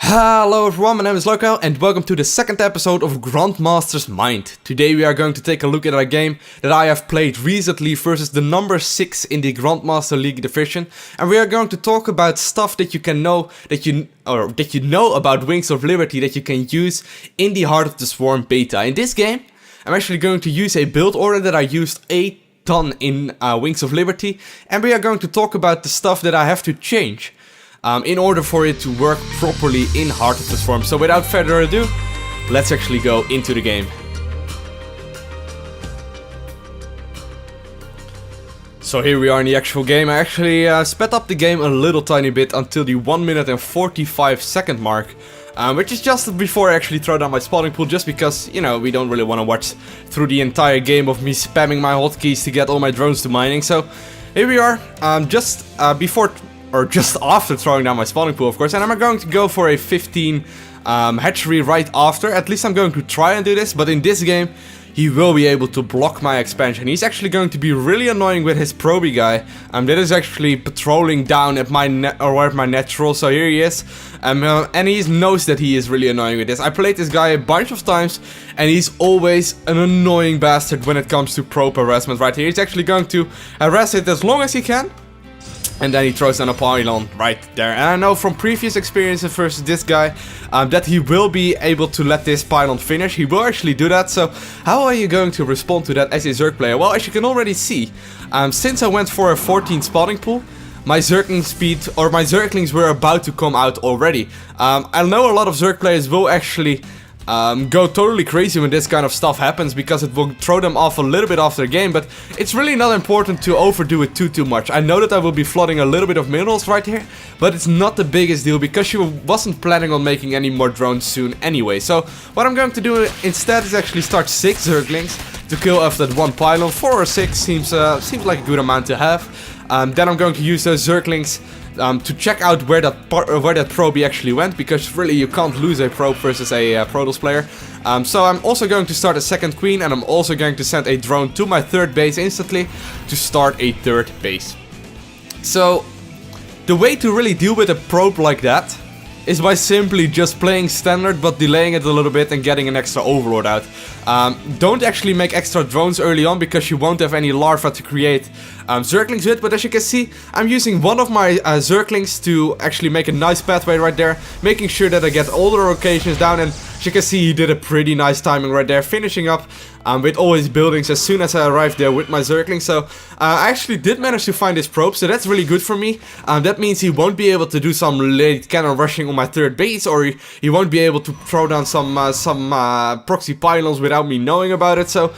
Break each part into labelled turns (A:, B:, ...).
A: Hello everyone, my name is Lowko and welcome to the second episode of Grandmasters Mind. Today we are going to take a look at a game that I have played recently versus the number 6 in the Grandmaster League division, and we are going to talk about stuff that you can know, that you know about Wings of Liberty that you can use in the Heart of the Swarm beta. In this game, I'm actually going to use a build order that I used a ton in Wings of Liberty, and we are going to talk about the stuff that I have to change in order for it to work properly in Heart of the Swarm. So without further ado, let's actually go into the game. So here we are in the actual game. I actually sped up the game a little tiny bit until the 1 minute and 45 second mark. Which is just before I actually throw down my spawning pool, just because, you know, we don't really want to watch through the entire game of me spamming my hotkeys to get all my drones to mining. So here we are, just after throwing down my spawning pool, of course, and I'm going to go for a 15 hatchery right after. At least I'm going to try and do this, but in this game he will be able to block my expansion. He's actually going to be really annoying with his probie guy that is actually patrolling down at my natural. So here he is, and he knows that he is really annoying with this. I played this guy a bunch of times and he's always an annoying bastard when it comes to probe harassment. Right here he's actually going to harass it as long as he can. And then he throws down a pylon right there. And I know from previous experiences versus this guy that he will be able to let this pylon finish. He will actually do that. So how are you going to respond to that as a Zerg player? Well, as you can already see, since I went for a 14 spawning pool, my Zergling speed, or my Zerglings were about to come out already. I know a lot of Zerg players will actually go totally crazy when this kind of stuff happens, because it will throw them off a little bit after the game, but it's really not important to overdo it too much. I know that I will be flooding a little bit of minerals right here, but it's not the biggest deal because she wasn't planning on making any more drones soon anyway. So what I'm going to do instead is actually start 6 Zerglings to kill off that one pylon. 4 or 6 seems like a good amount to have. Then I'm going to use those Zerglings to check out where that probie actually went, because really you can't lose a probe versus a Protoss player. So I'm also going to start a second queen, and I'm also going to send a drone to my third base instantly to start a third base. So the way to really deal with a probe like that is by simply just playing standard but delaying it a little bit and getting an extra overlord out. Don't actually make extra drones early on, because you won't have any larvae to create Zerglings with. But as you can see, I'm using one of my Zerglings to actually make a nice pathway right there, making sure that I get all the locations down, and as you can see, he did a pretty nice timing right there, finishing up with all his buildings as soon as I arrived there with my Zergling. So I actually did manage to find his probe, so that's really good for me. That means he won't be able to do some late cannon rushing on my third base, or he won't be able to throw down some proxy pylons without me knowing about it. So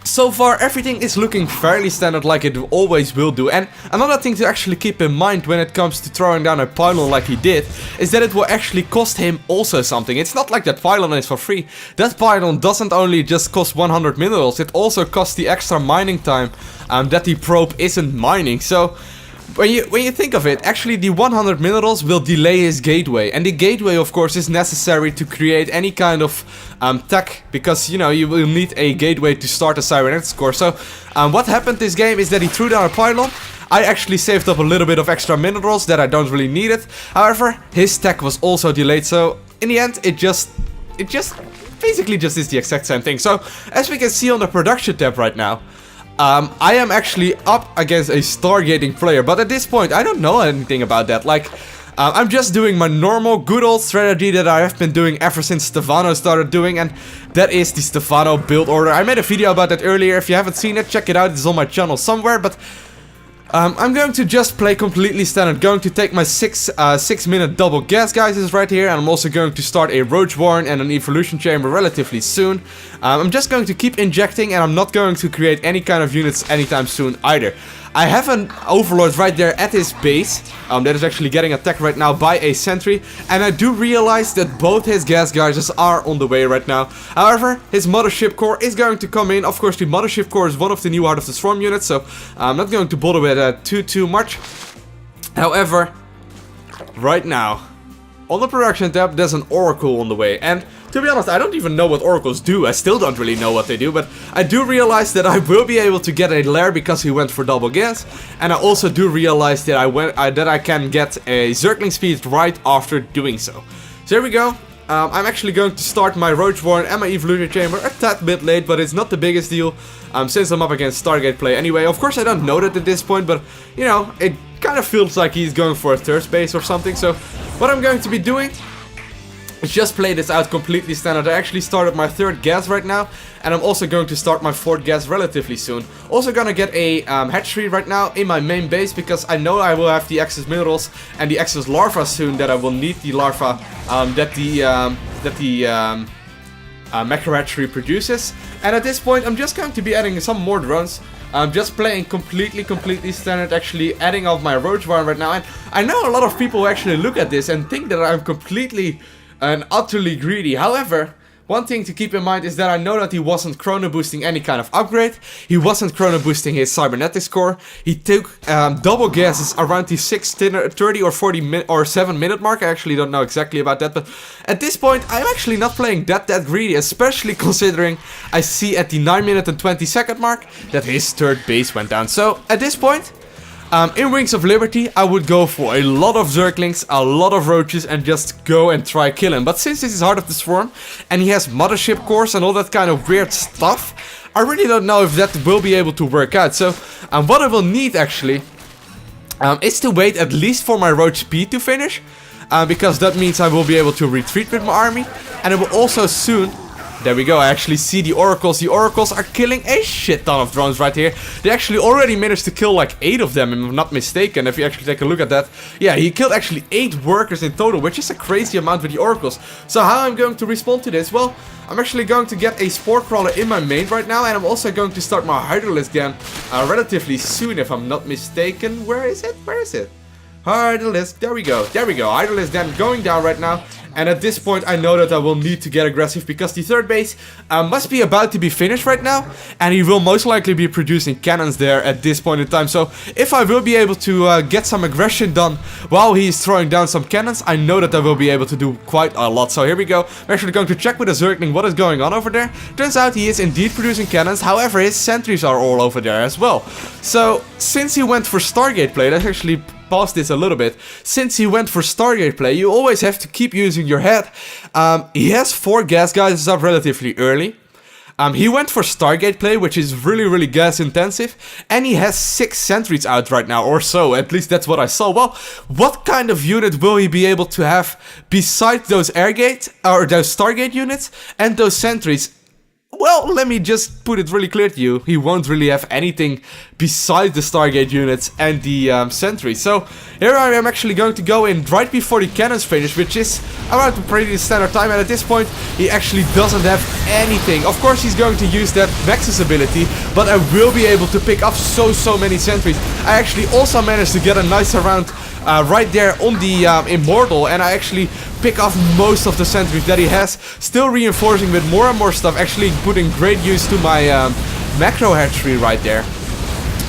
A: so far everything is looking fairly standard, like it always will do. And another thing to actually keep in mind when it comes to throwing down a pylon like he did, is that it will actually cost him also something. It's not like that pylon is for free. That pylon doesn't only just cost 100 minerals, it also costs the extra mining time that the probe isn't mining. So when you think of it, actually the 100 minerals will delay his gateway, and the gateway of course is necessary to create any kind of tech, because you know you will need a gateway to start a cybernetics core. So what happened this game is that he threw down a pylon. I actually saved up a little bit of extra minerals that I don't really need it. However, his tech was also delayed, so in the end it just basically just is the exact same thing. So as we can see on the production tab right now, I am actually up against a stargating player, but at this point I don't know anything about that. Like, I'm just doing my normal good old strategy that I have been doing ever since Stefano started doing, and that is the Stefano build order. I made a video about that earlier. If you haven't seen it, check it out, it's on my channel somewhere. But I'm going to just play completely standard, going to take my 6-minute double gas geysers right here, and I'm also going to start a roach warren and an evolution chamber relatively soon. I'm just going to keep injecting, and I'm not going to create any kind of units anytime soon either. I have an overlord right there at his base that is actually getting attacked right now by a sentry, and I do realize that both his gas geysers are on the way right now. However, his mothership core is going to come in. Of course, the mothership core is one of the new Heart of the Swarm units, so I'm not going to bother with that too much. However, right now on the production tab there's an oracle on the way, and to be honest, I don't even know what oracles do. I still don't really know what they do, but I do realize that I will be able to get a lair because he went for double gas, and I also do realize that I can get a Zergling speed right after doing so. So here we go. I'm actually going to start my Roachborn and my Evolution Chamber a tad bit late, but it's not the biggest deal, since I'm up against Stargate play anyway. Of course, I don't know that at this point, but, you know, it kind of feels like he's going for a third space or something. So, what I'm going to be doing is just play this out completely standard. I actually started my third gas right now, and I'm also going to start my fourth gas relatively soon. Also gonna get a hatchery right now in my main base, because I know I will have the excess minerals and the excess larva soon, that I will need the larva that the macro hatchery produces. And at this point, I'm just going to be adding some more drones. I'm just playing completely standard, actually adding off my roach farm right now. And I know a lot of people actually look at this and think that I'm completely and utterly greedy. However, one thing to keep in mind is that I know that he wasn't chrono boosting any kind of upgrade. He wasn't chrono boosting his cybernetics core. He took double gases around the 30 or 40 or 7 minute mark. I actually don't know exactly about that, but at this point I'm actually not playing that greedy, especially considering I see at the 9 minute and 20 second mark that his third base went down. So at this point, in Wings of Liberty, I would go for a lot of Zerglings, a lot of Roaches, and just go and try kill him. But since this is Heart of the Swarm, and he has Mothership cores and all that kind of weird stuff, I really don't know if that will be able to work out. So, what I will need actually, is to wait at least for my Roach speed to finish, because that means I will be able to retreat with my army, and it will also soon... There we go, I actually see the oracles. The oracles are killing a shit ton of drones right here. They actually already managed to kill like 8 of them, if I'm not mistaken. If you actually take a look at that. Yeah, he killed actually 8 workers in total, which is a crazy amount with the oracles. So how I'm going to respond to this? Well, I'm actually going to get a Spore Crawler in my main right now. And I'm also going to start my Hydralisk again relatively soon, if I'm not mistaken. Where is it? Where is it? Hydralisk, there we go, Hydralisk then going down right now. And at this point I know that I will need to get aggressive, because the third base must be about to be finished right now. And he will most likely be producing cannons there at this point in time. So if I will be able to get some aggression done while he's throwing down some cannons, I know that I will be able to do quite a lot. So here we go, I'm actually going to check with a Zergling what is going on over there. Turns out he is indeed producing cannons, however his sentries are all over there as well. So since he went for Stargate play, let's actually pause this a little bit. Since he went for Stargate play, you always have to keep using your head. He has 4 gas guys up relatively early. He went for Stargate play, which is really gas intensive, and he has 6 sentries out right now, or so, at least that's what I saw. Well, what kind of unit will he be able to have besides those airgate, or those Stargate units, and those sentries? Well, let me just put it really clear to you, he won't really have anything besides the Stargate units and the sentries. So, here I am actually going to go in right before the cannons finish, which is around the pretty standard time, and at this point, he actually doesn't have anything. Of course, he's going to use that Nexus ability, but I will be able to pick up so many sentries. I actually also managed to get a nice round right there on the Immortal, and I actually pick off most of the sentries that he has, still reinforcing with more and more stuff, actually putting great use to my macro hatchery right there.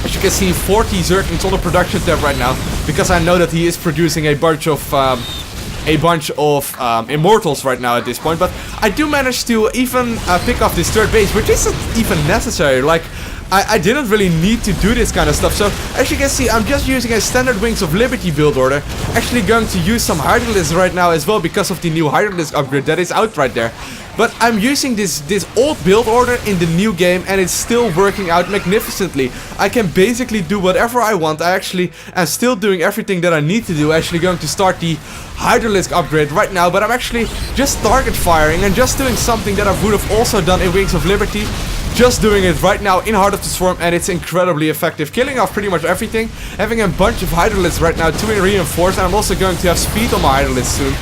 A: As you can see, 40 Zerglings on the production tab right now, because I know that he is producing a bunch of Immortals right now at this point. But I do manage to even pick off this third base, which isn't even necessary. Like, I didn't really need to do this kind of stuff. So, as you can see, I'm just using a standard Wings of Liberty build order. Actually going to use some Hydralisk right now as well, because of the new Hydralisk upgrade that is out right there. But I'm using this old build order in the new game, and it's still working out magnificently. I can basically do whatever I want. I actually am still doing everything that I need to do. Actually going to start the Hydralisk upgrade right now, but I'm actually just target firing and just doing something that I would have also done in Wings of Liberty. Just doing it right now in Heart of the Swarm, and it's incredibly effective, killing off pretty much everything. Having a bunch of Hydralisks right now to reinforce, and I'm also going to have speed on my Hydralisks soon,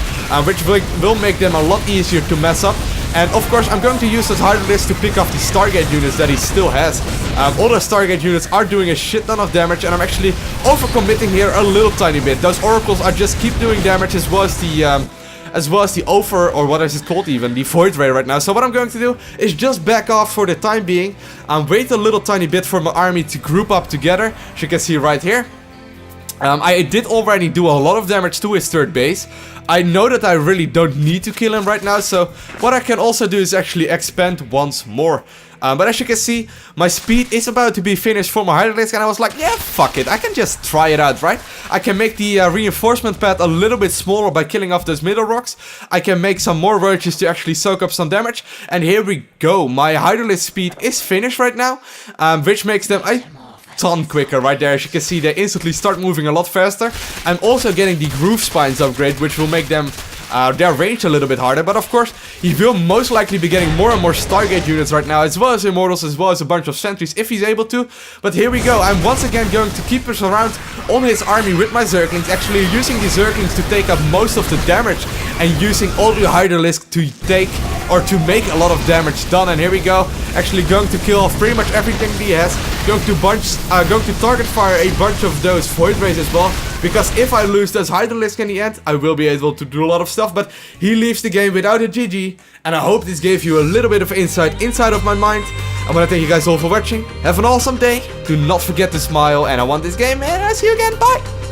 A: which will make them a lot easier to mess up. And of course, I'm going to use those Hydralisks to pick off the Stargate units that he still has. All the Stargate units are doing a shit ton of damage, and I'm actually overcommitting here a little tiny bit. Those Oracles are just keep doing damage, as well as the or what is it called even, the Void Ray right now. So what I'm going to do is just back off for the time being, wait a little tiny bit for my army to group up together, as you can see right here. I did already do a lot of damage to his third base. I know that I really don't need to kill him right now, so what I can also do is actually expand once more. But as you can see, my speed is about to be finished for my Hydralisk, and I was like, yeah, fuck it, I can just try it out, right? I can make the reinforcement pad a little bit smaller by killing off those middle rocks. I can make some more roaches to actually soak up some damage, and here we go. My Hydralisk speed is finished right now, which makes them a ton quicker right there. As you can see, they instantly start moving a lot faster. I'm also getting the groove spines upgrade, which will make them their range a little bit harder, but of course he will most likely be getting more and more Stargate units right now, as well as Immortals, as well as a bunch of sentries if he's able to. But here we go, I'm once again going to keep us around on his army with my Zerglings, actually using the Zerglings to take up most of the damage and using all the Hydralisk to take or to make a lot of damage done. And here we go, actually going to kill off pretty much everything he has, going to target fire a bunch of those Void Rays as well, because if I lose those Hydralisk in the end, I will be able to do a lot of stuff. But he leaves the game without a GG, and I hope this gave you a little bit of insight inside of my mind. I want to thank you guys all for watching. Have an awesome day. Do not forget to smile, and I want this game, and I'll see you again. Bye!